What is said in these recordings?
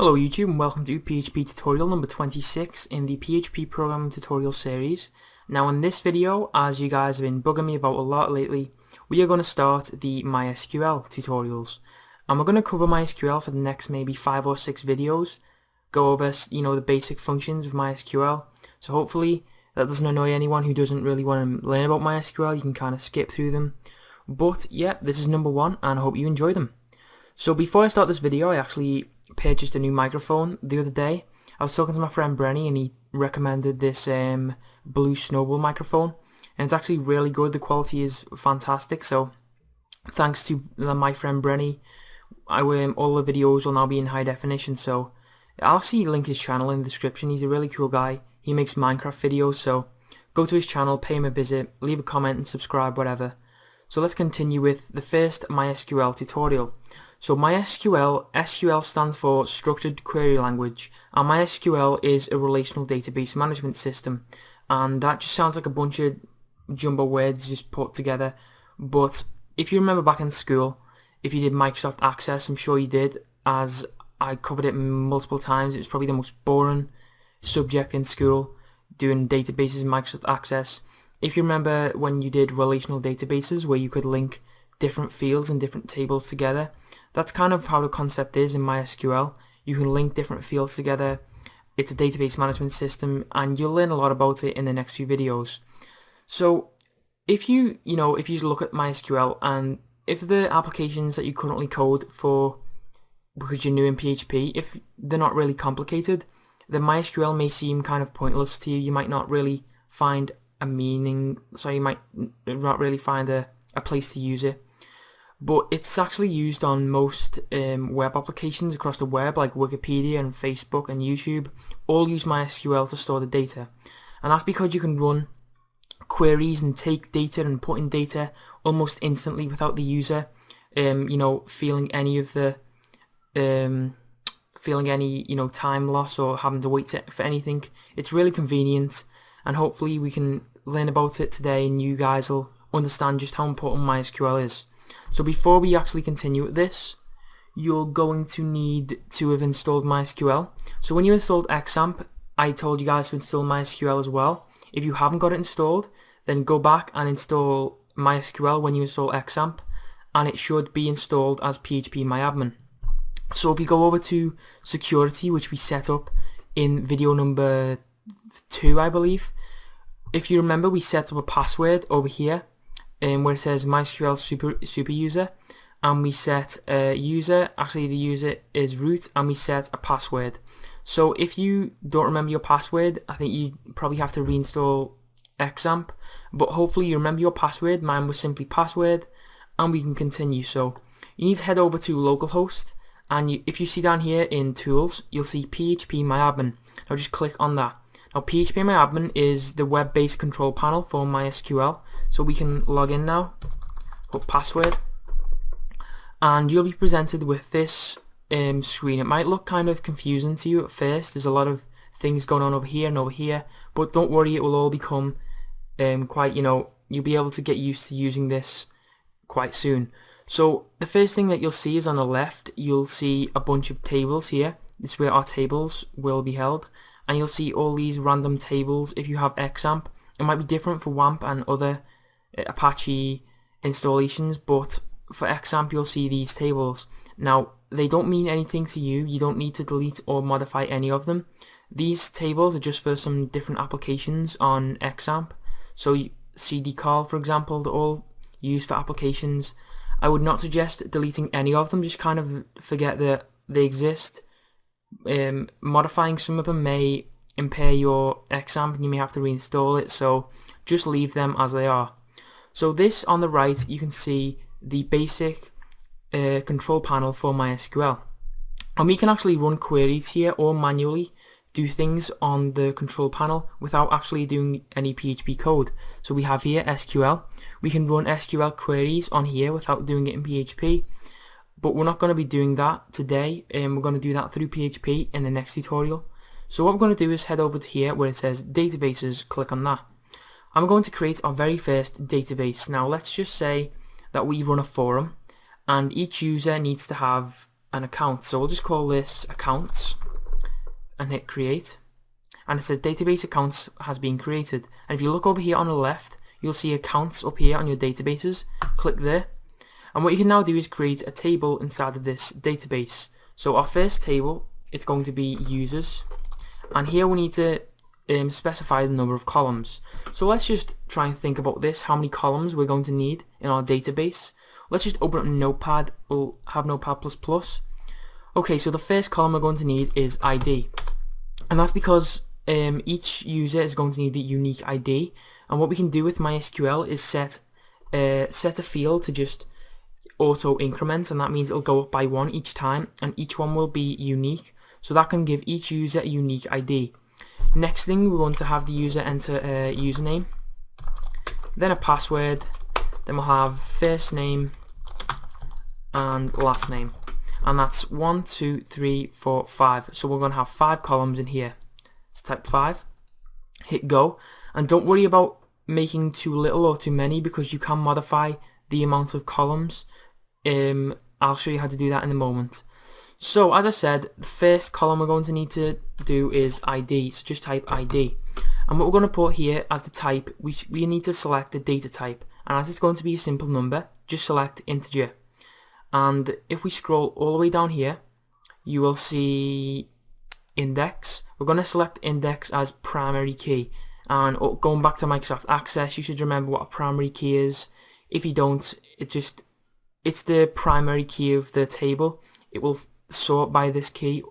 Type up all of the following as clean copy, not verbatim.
Hello YouTube and welcome to PHP tutorial number 26 in the PHP programming tutorial series. Now in this video, as you guys have been bugging me about a lot lately, we are going to start the MySQL tutorials. And we're going to cover MySQL for the next maybe 5 or 6 videos, go over the basic functions of MySQL. So hopefully that doesn't annoy anyone who doesn't really want to learn about MySQL. You can kind of skip through them. But yeah, this is number 1 and I hope you enjoy them. So before I start this video, I actually purchased a new microphone the other day. I was talking to my friend Brenny and he recommended this Blue Snowball microphone, and it's actually really good. The quality is fantastic, so thanks to my friend Brenny, all the videos will now be in high definition. So I'll actually link his channel in the description. He's a really cool guy. He makes Minecraft videos, so go to his channel, pay him a visit, leave a comment and subscribe, whatever. So let's continue with the first MySQL tutorial. So MySQL, SQL stands for Structured Query Language, and MySQL is a relational database management system, and that just sounds like a bunch of jumbo words just put together. But if you remember back in school, if you did Microsoft Access, I'm sure you did, as I covered it multiple times. It was probably the most boring subject in school, doing databases in Microsoft Access. If you remember when you did relational databases where you could link different fields and different tables together, that's kind of how the concept is in MySQL. You can link different fields together. It's a database management system, and you'll learn a lot about it in the next few videos. So if you look at MySQL, and if the applications that you currently code for, because you're new in PHP, if they're not really complicated, then MySQL may seem kind of pointless to you. You might not really find a meaning, so you might not really find a place to use it. But it's actually used on most web applications across the web, like Wikipedia and Facebook and YouTube, all use MySQL to store the data. And that's because you can run queries and take data and put in data almost instantly without the user feeling any time loss or having to wait for anything. It's really convenient, and hopefully we can learn about it today and you guys will understand just how important MySQL is. So before we actually continue with this, you're going to need to have installed MySQL. So when you installed XAMPP, I told you guys to install MySQL as well. If you haven't got it installed, then go back and install MySQL when you install XAMPP, and it should be installed as PHP-MyAdmin. So if you go over to security, which we set up in video number 2, I believe, if you remember, we set up a password over here where it says MySQL super user, and we set a user, actually the user is root, and we set a password. So if you don't remember your password, I think you probably have to reinstall XAMPP, but hopefully you remember your password. Mine was simply password, and we can continue. So you need to head over to localhost, and if you see down here in tools, you'll see PHP-MyAdmin. Now just click on that. Now PHP-MyAdmin is the web-based control panel for MySQL, so we can log in now, put password, and you'll be presented with this screen. It might look kind of confusing to you at first. There's a lot of things going on over here and over here, but don't worry, it will all become you'll be able to get used to using this quite soon. So the first thing that you'll see is on the left, you'll see a bunch of tables here. This is where our tables will be held. And you'll see all these random tables. If you have XAMPP, it might be different for WAMP and other Apache installations, but for XAMPP you'll see these tables. Now they don't mean anything to you. You don't need to delete or modify any of them. These tables are just for some different applications on XAMPP. So cdcall, for example, they're all used for applications. I would not suggest deleting any of them. Just kind of forget that they exist. Modifying some of them may impair your XAMPP and you may have to reinstall it, so just leave them as they are. So this on the right, you can see the basic control panel for MySQL, and we can actually run queries here or manually do things on the control panel without actually doing any PHP code. So we have here SQL. We can run SQL queries on here without doing it in PHP. But we're not going to be doing that today, and we're going to do that through PHP in the next tutorial. So what we're going to do is head over to here where it says databases, click on that. I'm going to create our very first database. Now let's just say that we run a forum, and each user needs to have an account. So we'll just call this accounts and hit create. And it says database accounts has been created. And if you look over here on the left, you'll see accounts up here on your databases. Click there. And what you can now do is create a table inside of this database. So our first table, it's going to be users. And here we need to specify the number of columns. So let's just try and think about this, how many columns we're going to need in our database. Let's just open up Notepad. We'll have Notepad++. Okay, so the first column we're going to need is ID. And that's because each user is going to need a unique ID. And what we can do with MySQL is set a field to just auto increment, and that means it'll go up by 1 each time, and each one will be unique. So that can give each user a unique ID. Next thing, we're going to have the user enter a username, then a password, then we'll have first name and last name, and that's 1, 2, 3, 4, 5. So we're going to have 5 columns in here. So type 5, hit go, and don't worry about making too little or too many, because you can modify the amount of columns. I'll show you how to do that in a moment. So as I said, the first column we're going to need to do is ID, so just type ID. And what we're going to put here as the type, we need to select the data type, and as it's going to be a simple number, just select integer. And if we scroll all the way down here, you will see index. We're going to select index as primary key, and going back to Microsoft Access, you should remember what a primary key is. If you don't, it's the primary key of the table. It will sort by this key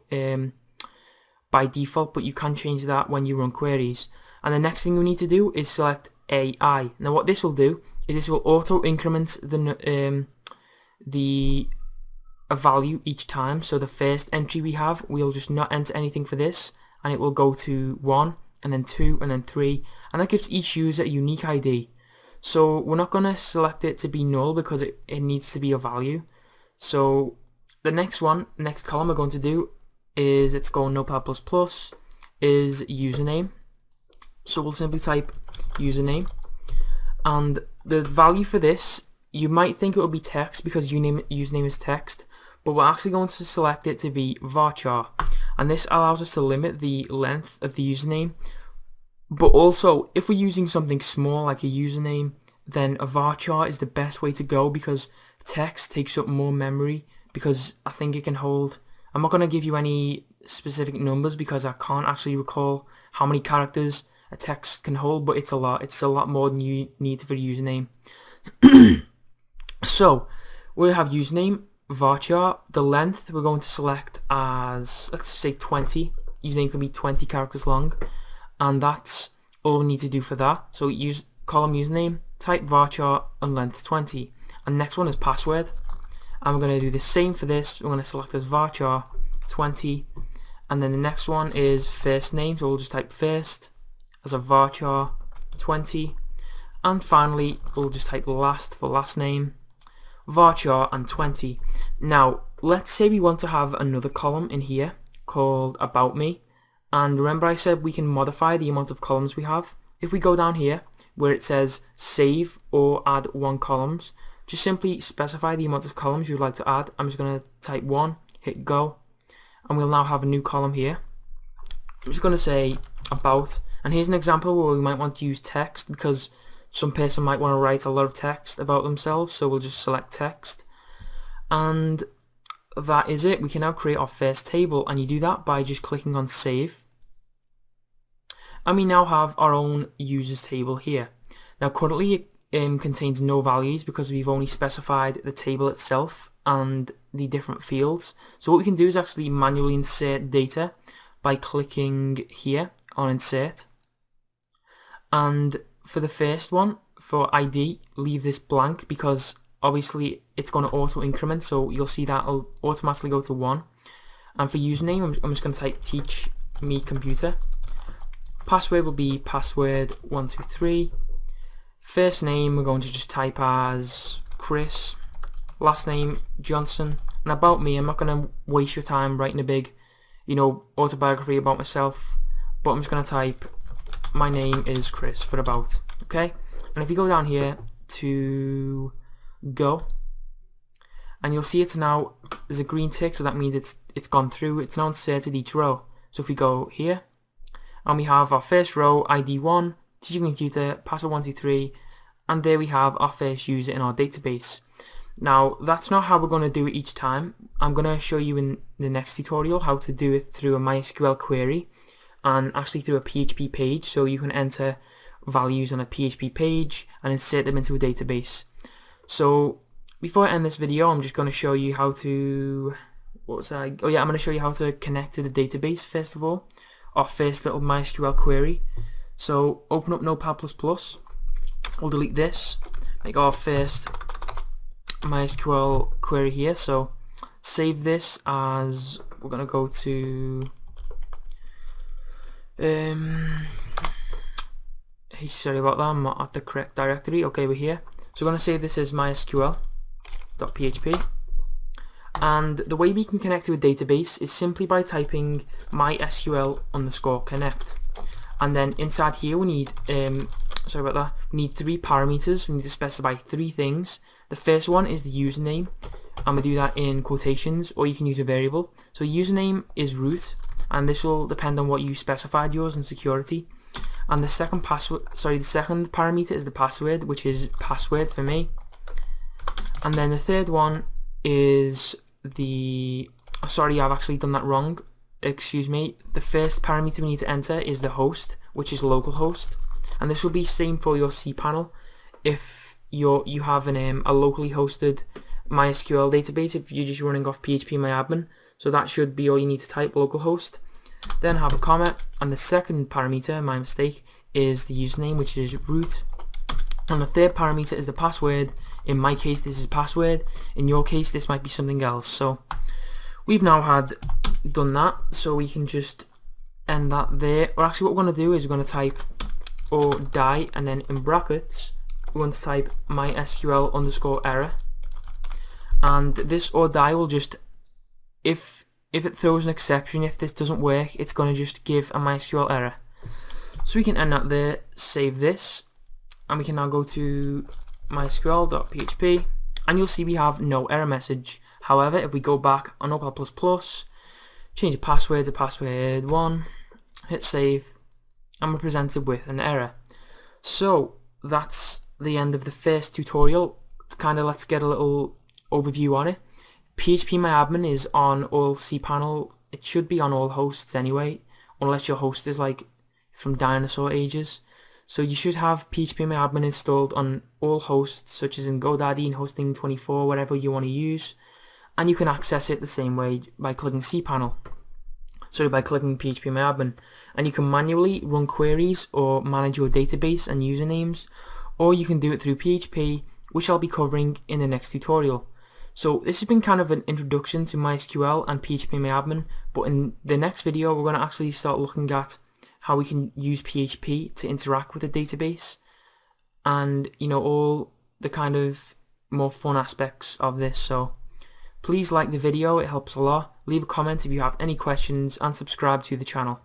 by default, but you can change that when you run queries. And the next thing we need to do is select AI. Now what this will do is this will auto increment a value each time. So the first entry we have, we'll just not enter anything for this, and it will go to 1 and then 2 and then 3, and that gives each user a unique ID. So we're not going to select it to be null because it needs to be a value. So the next column we're going to do is, it's going Notepad++, is username. So we'll simply type username, and the value for this, you might think it will be text because username is text, but we're actually going to select it to be varchar, and this allows us to limit the length of the username. But also, if we're using something small like a username, then a varchar is the best way to go, because text takes up more memory, because I think it can hold, I'm not going to give you any specific numbers because I can't actually recall how many characters a text can hold, but it's a lot more than you need for a username. So we'll have username, varchar. The length we're going to select as, let's say 20. Username can be 20 characters long, and that's all we need to do for that. So use column username, type varchar, and length 20. And next one is password, and we're going to do the same for this. We're going to select as varchar 20, and then the next one is first name, so we'll just type first as a varchar 20, and finally we'll just type last for last name, varchar and 20. Now let's say we want to have another column in here called about me, and remember I said we can modify the amount of columns we have. If we go down here where it says save or add 1 columns, just simply specify the amount of columns you'd like to add. I'm just going to type 1, hit go, and we'll now have a new column here. I'm just going to say about, and here's an example where we might want to use text because some person might want to write a lot of text about themselves, so we'll just select text, and that is it. We can now create our first table, and you do that by just clicking on save, and we now have our own users table here. Now currently it contains no values because we've only specified the table itself and the different fields. So what we can do is actually manually insert data by clicking here on insert, and for the first one, for ID, leave this blank because obviously it's going to auto increment, so you'll see that will automatically go to 1. And for username, I'm just going to type teach me computer. Password will be password 123. First name we're going to just type as Chris. Last name Johnson. And about me, I'm not going to waste your time writing a big, autobiography about myself, but I'm just going to type my name is Chris for about. Okay, and if you go down here to go, and you'll see it's now, there's a green tick, so that means it's gone through. It's now inserted each row. So if we go here, and we have our first row, ID 1, teaching computer, password 123, and there we have our first user in our database. Now that's not how we're going to do it each time. I'm going to show you in the next tutorial how to do it through a MySQL query and actually through a PHP page, so you can enter values on a PHP page and insert them into a database. So before I end this video, I'm just going to show you how to, I'm going to show you how to connect to the database first of all, our first little MySQL query. So open up Notepad++, we'll delete this, make our first MySQL query here. So save this as, we're going to go to hey, sorry about that, I'm not at the correct directory. Okay, we're here. So we're going to save this as mysql.php, and the way we can connect to a database is simply by typing mysql_connect, and then inside here we need we need 3 parameters. We need to specify 3 things. The first one is the username, and we do that in quotations, or you can use a variable. So username is root, and this will depend on what you specified yours in security. And the second parameter is the password, which is password for me. And then the third one is the, sorry, I've actually done that wrong, excuse me. The first parameter we need to enter is the host, which is localhost, and this will be same for your cPanel if you have a locally hosted MySQL database, if you're just running off PHP MyAdmin. So that should be all you need to type, localhost. Then have a comma, and the second parameter, my mistake, is the username, which is root, and the third parameter is the password. In my case this is password, in your case this might be something else. So we've now done that, so we can just end that there. Or actually what we're going to do is we're going to type or die, and then in brackets we're going to type mysql_error, and this or die will just, if it throws an exception, if this doesn't work, it's going to just give a MySQL error. So we can end that there, save this, and we can now go to mysql.php, and you'll see we have no error message. However, if we go back on Notepad++, change the password to password1, hit save, and we're presented with an error. So that's the end of the first tutorial. Let's get a little overview on it. PHP MyAdmin is on all cPanel. It should be on all hosts anyway, unless your host is like from dinosaur ages. So you should have PHP MyAdmin installed on all hosts, such as in GoDaddy and Hosting24, whatever you want to use, and you can access it the same way by clicking cPanel. So by clicking PHP MyAdmin, and you can manually run queries or manage your database and usernames, or you can do it through PHP, which I'll be covering in the next tutorial. So this has been kind of an introduction to MySQL and PHP MyAdmin, but in the next video we're going to actually start looking at how we can use PHP to interact with a database, and all the kind of more fun aspects of this. So please like the video, it helps a lot. Leave a comment if you have any questions, and subscribe to the channel.